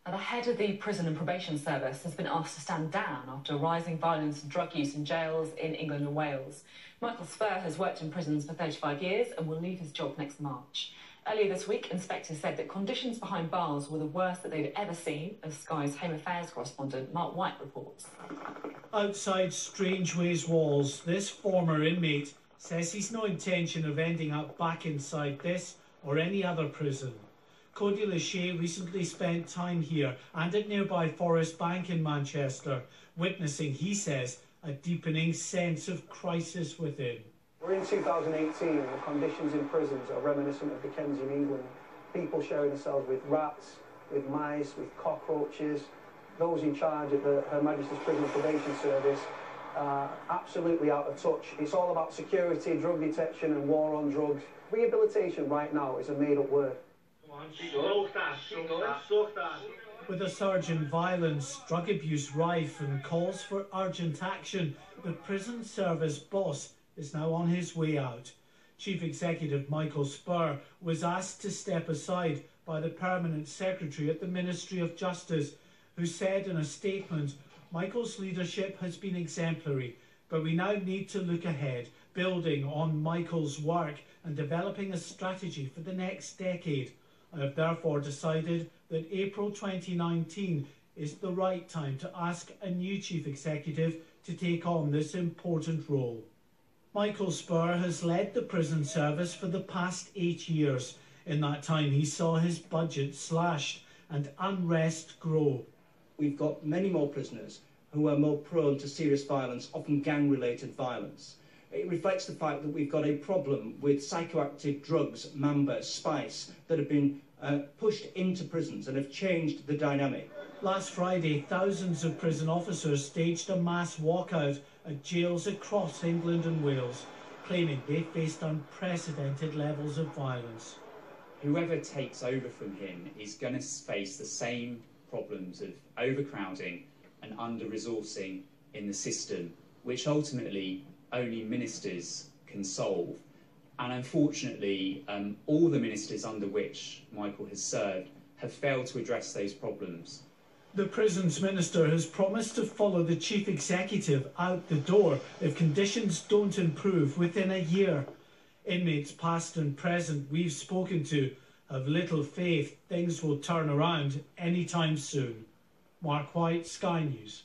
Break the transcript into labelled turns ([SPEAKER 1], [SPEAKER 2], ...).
[SPEAKER 1] The head of the Prison and Probation Service has been asked to stand down after rising violence and drug use in jails in England and Wales. Michael Spurr has worked in prisons for 35 years and will leave his job next March. Earlier this week, inspectors said that conditions behind bars were the worst that they'd ever seen, as Sky's Home Affairs correspondent Mark White reports.
[SPEAKER 2] Outside Strangeways walls, this former inmate says he's no intention of ending up back inside this or any other prison. Cody Lachey recently spent time here and at nearby Forest Bank in Manchester, witnessing, he says, a deepening sense of crisis within.
[SPEAKER 3] We're in 2018 and the conditions in prisons are reminiscent of Dickensian England. People sharing themselves with rats, with mice, with cockroaches. Those in charge at Her Majesty's Prison Probation Service are absolutely out of touch. It's all about security, drug detection and war on drugs. Rehabilitation right now is a made-up word.
[SPEAKER 2] With a surge in violence, drug abuse rife and calls for urgent action, the prison service boss is now on his way out. Chief Executive Michael Spurr was asked to step aside by the Permanent Secretary at the Ministry of Justice, who said in a statement, "Michael's leadership has been exemplary, but we now need to look ahead, building on Michael's work and developing a strategy for the next decade. I have therefore decided that April 2019 is the right time to ask a new Chief Executive to take on this important role." Michael Spurr has led the prison service for the past 8 years. In that time, he saw his budget slashed and unrest grow.
[SPEAKER 4] We've got many more prisoners who are more prone to serious violence, often gang-related violence. It reflects the fact that we've got a problem with psychoactive drugs, mamba, spice, that have been pushed into prisons and have changed the dynamic.
[SPEAKER 2] Last Friday, thousands of prison officers staged a mass walkout at jails across England and Wales, claiming they faced unprecedented levels of violence.
[SPEAKER 5] Whoever takes over from him is going to face the same problems of overcrowding and under-resourcing in the system, which ultimately only ministers can solve. And unfortunately, all the ministers under which Michael has served have failed to address those problems.
[SPEAKER 2] The Prisons Minister has promised to follow the Chief Executive out the door if conditions don't improve within a year. Inmates past and present we've spoken to have little faith things will turn around anytime soon. Mark White, Sky News.